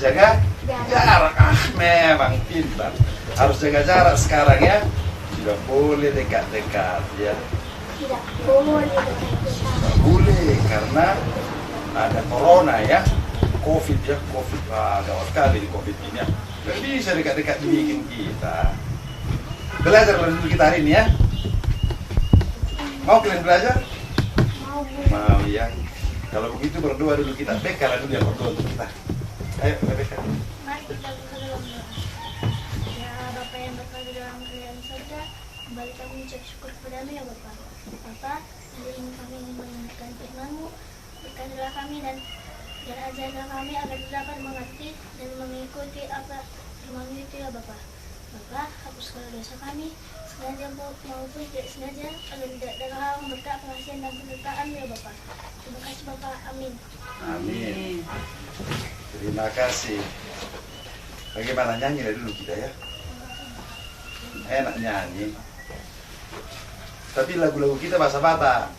jaga jarak. Memang pintar. Harus jaga jarak sekarang ya. Tidak boleh dekat-dekat ya. Tidak boleh dekat-dekat. Tidak boleh karena ada corona ya. Covid ya, Covid. Gawat sekali di Covid ini ya. Gak bisa dekat-dekat bikin kita. Belajar dulu kita hari ini ya. Mau kalian belajar? Mau Bu. Mau ya. Kalau begitu berdoa dulu kita. Beka lah dulu yang berdoa untuk kita. Ayo, Beka. Mari kita buka dalam doa. Ya Bapa yang berkata dalam kerajaan surga, kembali kami mengucap syukur kepadamu ya Bapa. Bapa, hari ini kami ingin mendengarkan firman-Mu. Berkatilah kami dan ajarlah kami agar dapat mengerti dan mengikuti apa firman-Mu itu ya Bapa. Bapa, hapuskanlah dosa kami, sengaja maupun tidak sengaja, agar tidak ada hal berkat pengasihan dan penderitaan ya Bapa. Terima kasih Bapa, amin. Amin. Terima kasih. Bagaimana nyanyi dulu kita ya? Enak nyanyi. Tapi lagu-lagu kita bahasa Batak.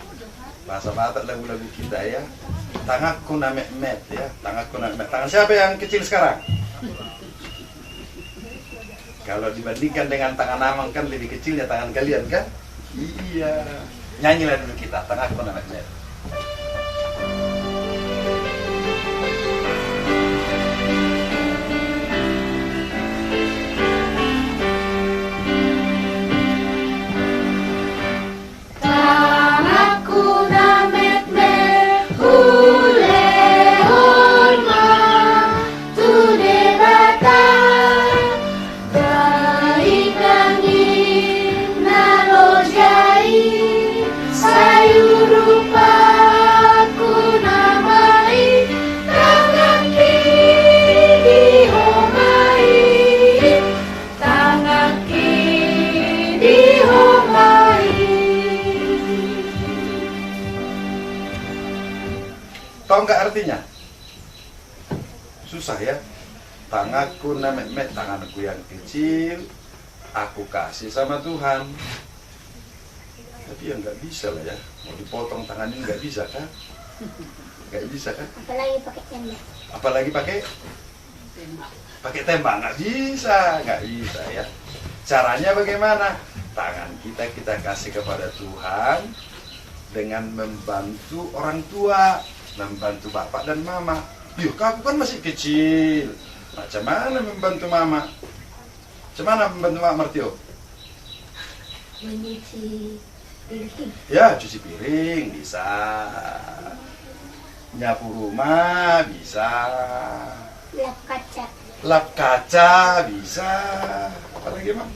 Bahasa Batak lagu-lagu kita ya. Tanganku na met ya. Tanganku na met. Tangan siapa yang kecil sekarang? Kalau dibandingkan dengan tangan Amang kan lebih kecilnya tangan kalian kan? Iya. Nyanyilah dulu kita. Tanganku na met. Tahu nggak artinya? Susah ya. Tanganku na met, tanganku yang kecil, aku kasih sama Tuhan. Tapi ya nggak bisa lah ya. Mau dipotong tangannya nggak bisa kan? Nggak bisa kan? Apalagi pakai tembak. Apalagi pakai tembak nggak bisa ya. Caranya bagaimana? Tangan kita kasih kepada Tuhan dengan membantu orang tua, membantu bapak dan mama. Yuk, kamu kan masih kecil. Macam mana membantu mama? Macam mana membantu mama, Martio? Mencuci piring. Ya, cuci piring bisa. Nyapu rumah bisa. Lap kaca. Lap kaca bisa. Apalagi Mak?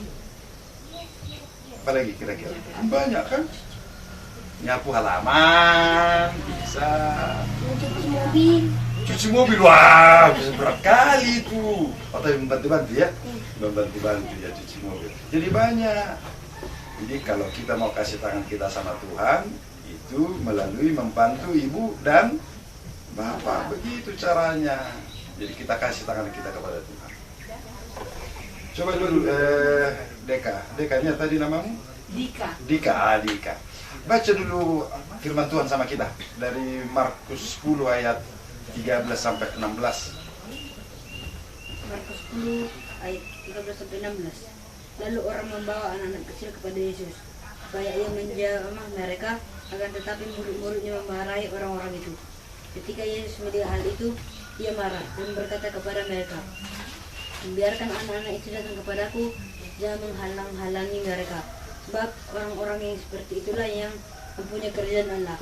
Apalagi kira-kira? Banyak kan? Nyapu halaman bisa. Mencuci mobil. Cuci mobil, wah bisa berat kali itu. Atau membantu-bantu ya? Membantu-bantu ya cuci mobil. Jadi banyak. Jadi kalau kita mau kasih tangan kita sama Tuhan, itu melalui membantu ibu dan bapak. Begitu caranya. Jadi kita kasih tangan kita kepada Tuhan. Coba dulu Dekanya tadi namamu? Dika. Dika. Baca dulu firman Tuhan sama kita dari Markus 10 ayat 13 sampai 16. Markus 10 ayat 13 sampai 16. Lalu orang membawa anak-anak kecil kepada Yesus supaya ia menjamah mereka, akan tetapi murid-muridnya memarahi orang-orang itu. Ketika Yesus melihat hal itu, ia marah dan berkata kepada mereka, biarkan anak-anak itu datang kepadaku, jangan menghalang-halangi mereka. Sebab orang-orang yang seperti itulah yang mempunyai kerajaan Allah.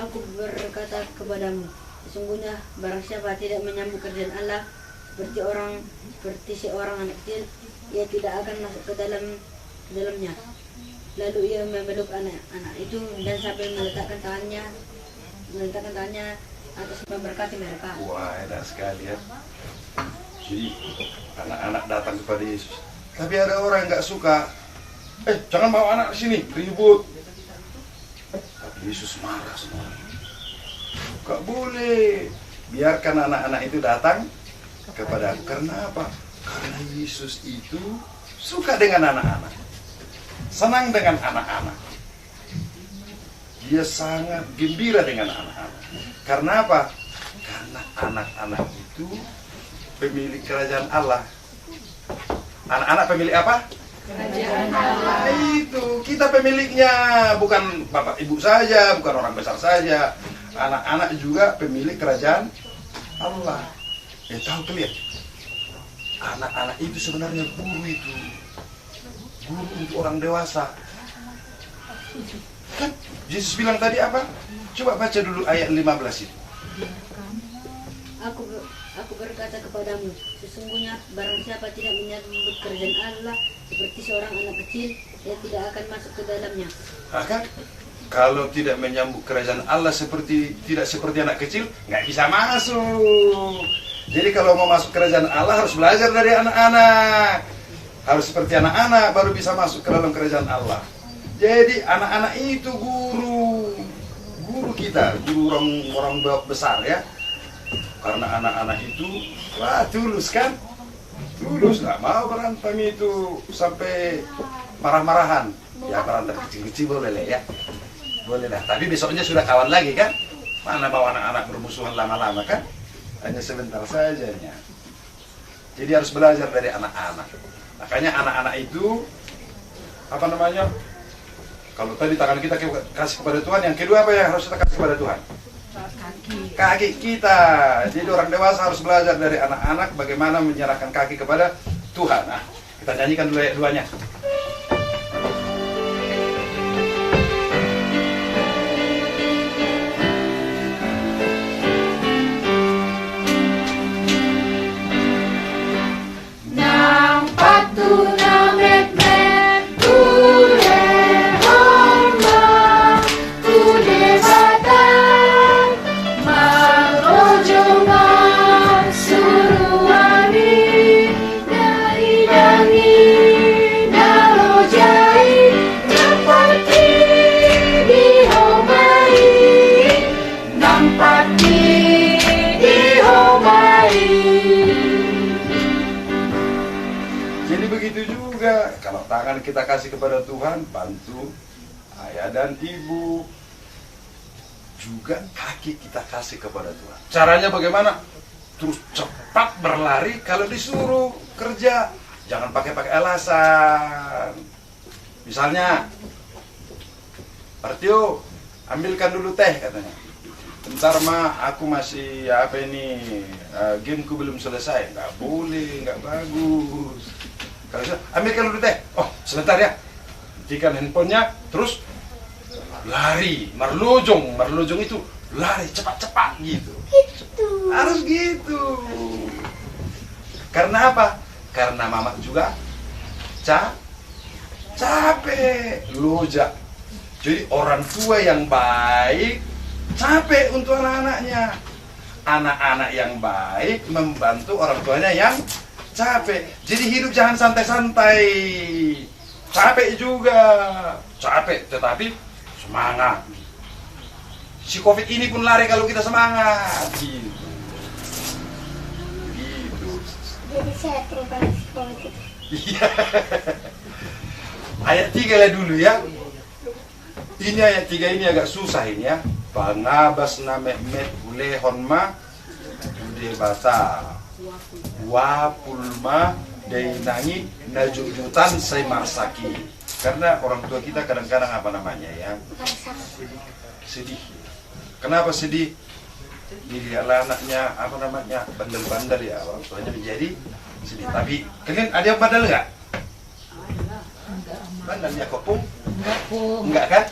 Aku berkata kepadamu, sesungguhnya barang siapa tidak menyambut kerajaan Allah seperti seorang anak kecil, ia tidak akan masuk ke dalamnya. Lalu ia memeluk anak-anak itu dan sambil meletakkan tangannya atas memberkati mereka. Wah, enak sekali ya. Jadi anak-anak datang kepada Yesus. Tapi ada orang yang nggak suka. Jangan bawa anak ke sini, ribut. Tapi Yesus marah semua. Gak boleh. Biarkan anak-anak itu datang kepada aku. Karena apa? Karena Yesus itu suka dengan anak-anak. Senang dengan anak-anak. Dia sangat gembira dengan anak-anak. Karena apa? Karena anak-anak itu pemilik kerajaan Allah. Anak-anak pemilik apa? Kerajaan Nah, itu kita pemiliknya, bukan bapak ibu saja, bukan orang besar saja. Anak-anak juga pemilik kerajaan Allah. Tahu kalian? Anak-anak itu sebenarnya guru itu. Guru untuk orang dewasa. Kan Yesus bilang tadi apa? Coba baca dulu ayat 15 itu. Aku berkata kepadamu, sesungguhnya barang siapa tidak menyambut kerajaan Allah seperti seorang anak kecil, dia tidak akan masuk ke dalamnya. Nah, kan? Kalau tidak menyambut kerajaan Allah tidak seperti anak kecil, nggak bisa masuk. Jadi kalau mau masuk kerajaan Allah harus belajar dari anak-anak. Harus seperti anak-anak baru bisa masuk ke dalam kerajaan Allah. Jadi anak-anak itu guru kita, guru orang besar ya. Karena anak-anak itu tulus kan? Tulus, nggak mau berantem itu sampai marah-marahan. Ya berantem kecil-kecil boleh lah ya. Boleh lah, tapi besoknya sudah kawan lagi kan? Mana bawa anak-anak bermusuhan lama-lama kan? Hanya sebentar saja. Jadi harus belajar dari anak-anak. Makanya anak-anak itu apa namanya? Kalau tadi tangan kita kasih kepada Tuhan, yang kedua apa yang harus kita kasih kepada Tuhan? Kaki kita. Jadi orang dewasa harus belajar dari anak-anak bagaimana menyerahkan kaki kepada Tuhan. Nah, kita nyanyikan dulu ayat 2-nya. Kita kasih kepada Tuhan, bantu ayah dan ibu. Juga kaki kita kasih kepada Tuhan. Caranya bagaimana? Terus cepat berlari kalau disuruh kerja. Jangan pakai alasan. Misalnya, Partio, ambilkan dulu teh katanya. Bentar ma, aku masih gameku belum selesai. Nggak boleh, nggak bagus. Kalau ambilkan dulu teh. Oh, sebentar ya. Hentikan handphonenya, terus lari, merlujung itu lari cepat-cepat gitu. Harus gitu. Karena apa? Karena mama juga capek, lojak. Jadi orang tua yang baik capek untuk anak-anaknya. Anak-anak yang baik membantu orang tuanya yang capek. Jadi hidup jangan santai-santai. Capek juga. Capek tetapi semangat. Si Covid ini pun lari kalau kita semangat. Gitu. Jadi saya terus si Covid itu. Iya. Ayat 3 lah dulu ya. Ini ayat 3 ini agak susah ini ya. Pangabas na met ulehon ma ude bata. Wapulma dainangi najujutan say marsaki. Karena orang tua kita kadang-kadang apa namanya ya, sedih. Kenapa sedih? Dilihatlah anaknya apa namanya bandel-bandel ya, orang tuanya menjadi sedih. Tapi kalian ada yang bandel nggak? Bandelnya kopung? Enggak kan?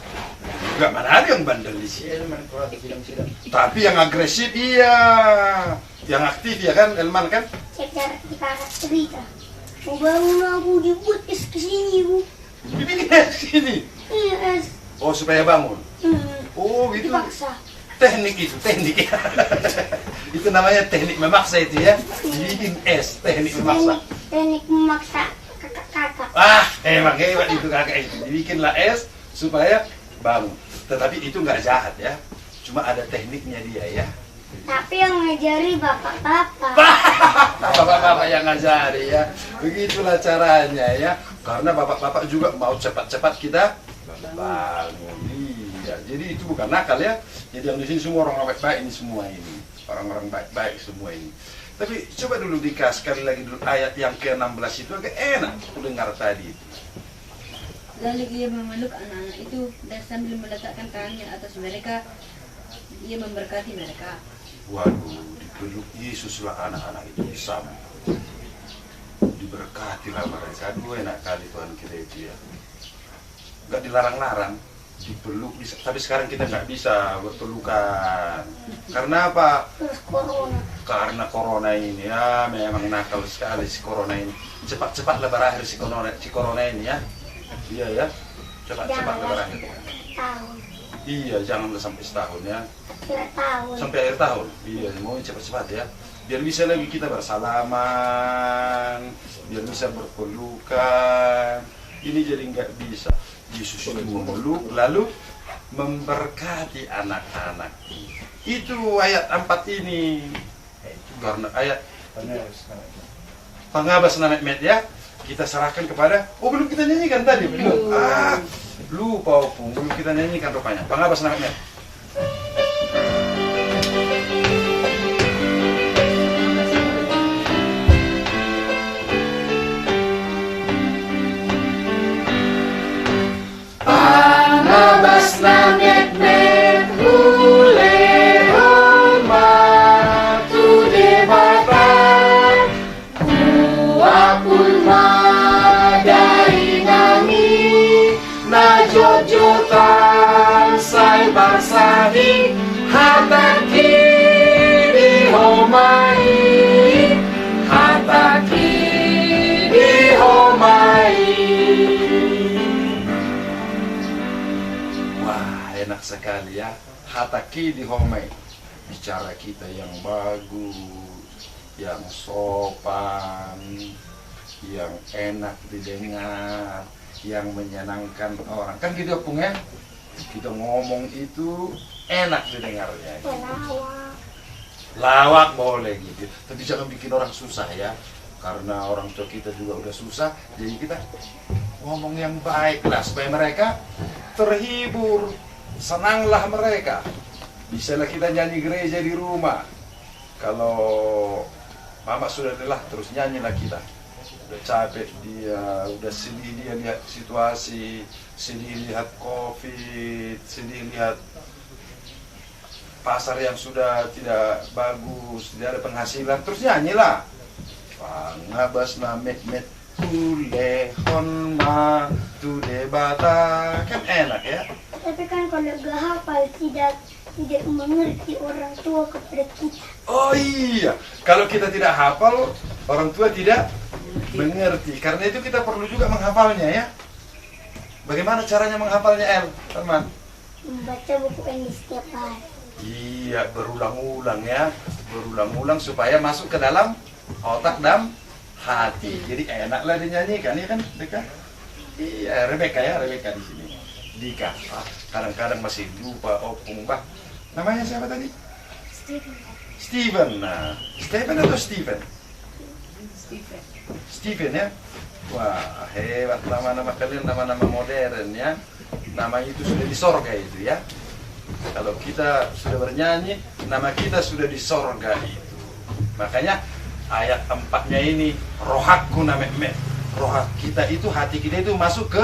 Enggak, mana ada yang bandel di sini. Tapi yang agresif iya. Yang aktif ya kan, Elman kan? Saya kita cerita. Mau bangun aku dibuat es kesini bu. Dibikin es sini. Iya es. Oh supaya bangun. Oh gitu. Dipaksa. Teknik itu, teknik. Itu namanya teknik memaksa itu ya. Dibikin es, teknik memaksa. Teknik memaksa kakak-kakak. Emang hebat itu kakak itu. Dibikinlah es supaya bangun. Tetapi itu nggak jahat ya. Cuma ada tekniknya dia ya. Tapi yang ngajari bapak-bapak. Bapak-bapak yang ngajari ya. Begitulah caranya ya. Karena bapak-bapak juga mau cepat-cepat kita bangun. Iya. Jadi itu bukan nakal ya. Jadi yang di sini semua orang baik-baik ini semua ini. Orang-orang baik-baik semua ini. Tapi coba dulu Dika sekali lagi dulu ayat yang ke-16 itu agak enak aku dengar tadi. Lalu ia memeluk anak-anak itu dan sambil meletakkan tangannya atas mereka, ia memberkati mereka. Waduh, dipeluk Yesuslah anak-anak itu disambut. Diberkatilah mereka. Aduh, enak kali Tuhan kita itu ya. Nggak dilarang-larang, dipeluk. Tapi sekarang kita nggak bisa berpelukan. Karena apa? Terus corona. Karena corona ini ya memang nakal sekali si corona ini. Cepat-cepatlah berakhir si corona ini ya. Iya ya, cepat-cepatlah berakhir. Tahun. Iya, janganlah sampai setahun ya. Kira tahun. Sampai akhir tahun. Iya, mau cepat-cepat ya. Biar bisa lagi kita bersalaman, biar bisa berpelukan. Ini jadi nggak bisa. Yesus itu memeluk lalu memberkati anak-anak. Itu ayat 4 ini. Karena ayat Pangabas Namek Met ya. Kita serahkan kepada, belum kita nyanyikan tadi, belum. Lupa opung, belum kita nyanyikan rupanya. Pangabas Namek Met. Pangabas Namek Met hule homa tu debata kuapun madai nami na jojotan sai basahi hataki di homai hataki di homai. Wah, enak sekali ya. Hataki di homai. Bicara kita yang bagus, yang sopan, yang enak didengar, yang menyenangkan orang. Kan gitu Pung ya? Kita ngomong itu enak didengarnya. Pelawak. Lawak boleh gitu. Tapi jangan bikin orang susah ya. Karena orang tua kita juga udah susah, jadi kita ngomong yang baik lah supaya mereka terhibur, senanglah mereka. Bisalah kita nyanyi gereja di rumah. Kalau mama sudah lelah, terus nyanyilah kita. Udah capek dia, udah sedih dia lihat situasi, sedih lihat COVID, sedih lihat pasar yang sudah tidak bagus, tidak ada penghasilan, terus nyanyilah. Pangabas Namek Met tule honma tu debata, kan enak ya. Tapi kan kalau gak hafal tidak mengerti orang tua kepada kita. Oh iya, kalau kita tidak hafal, orang tua tidak mengerti. Karena itu kita perlu juga menghafalnya ya. Bagaimana caranya menghafalnya, El, teman? Membaca buku ini setiap hari. Iya, berulang-ulang ya. Berulang-ulang supaya masuk ke dalam otak dan hati. Jadi enaklah dinyanyikan, ya kan, Dika? Iya, Rebecca di sini. Dika, kadang-kadang masih lupa opung bah. Namanya siapa tadi? Steven. Nah, Steven atau Steven? Steven ya. Wah, hebat nama-nama kalian, nama-nama modern ya. Nama itu sudah di sorga itu ya. Kalau kita sudah bernyanyi, nama kita sudah di sorga itu. Makanya ayat 4-nya ini, rohakku Namek Met. Rohak kita itu, hati kita itu masuk ke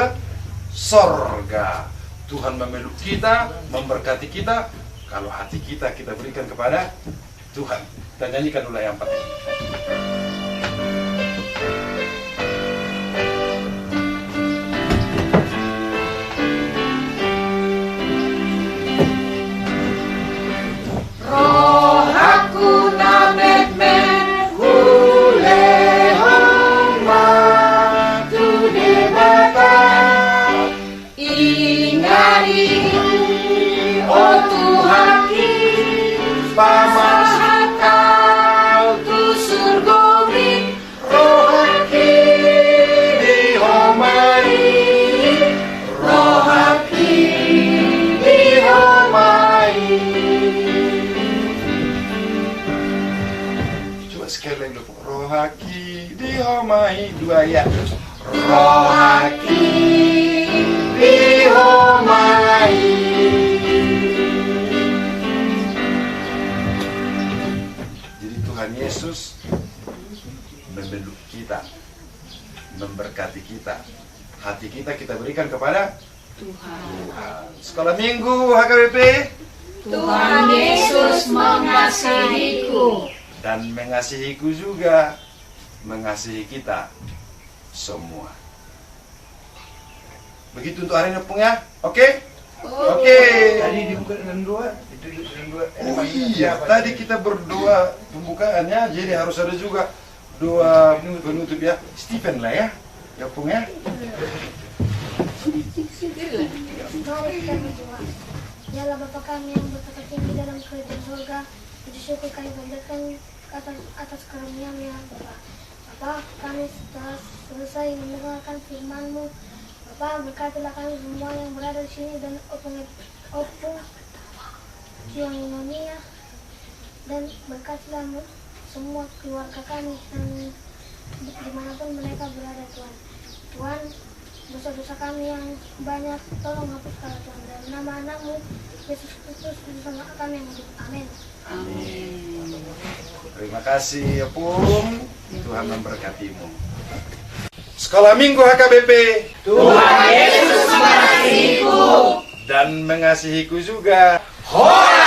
sorga. Tuhan memeluk kita, memberkati kita. Kalau hati kita berikan kepada Tuhan. Kita nyanyikan dulu ayat 4 ini. Rohakku Namek Met hule homa tu debata ingari oh Tuhaki pamasakau tu surgomi rohaki di homai rohaki di homai. Sekali lagi dulu, rohaki di homai, 2 ayat. Rohaki di homai. Jadi Tuhan Yesus membeluk kita, memberkati kita. Hati kita berikan kepada Tuhan. Sekolah minggu HKBP. Tuhan Yesus mengasihiku Dan mengasihiku juga, mengasihi kita semua. Begitu untuk hari ini Pung ya, oke? Oke. Tadi dibuka dengan doa, ditutup dengan doa. Oh iya, tadi kita berdoa pembukaannya, jadi harus ada juga doa penutup ya. Stephen lah ya, ya Pung ya. Mari kita berdoa. Dialah Bapa kami yang berkata tinggi dalam kerajaan surga, puji syukur kami panjatkan atas karunia-Mu ya Bapa. Bapa, kami telah selesai mendengarkan firman-Mu. Bapa, berkatilah kami semua yang berada di sini dan opung yang Indonesia, dan berkatilah semua keluarga kami dan dimanapun mereka berada Tuhan. Tuhan, dosa-dosa kami yang banyak tolong hapuskan Tuhan, dalam nama anak-Mu Yesus Kristus bersama kami yang hidup. Amin. Terima kasih ya Pung, Tuhan memberkatimu. Sekolah minggu HKBP. Tuhan Yesus mengasihiku Dan mengasihiku juga. Hora!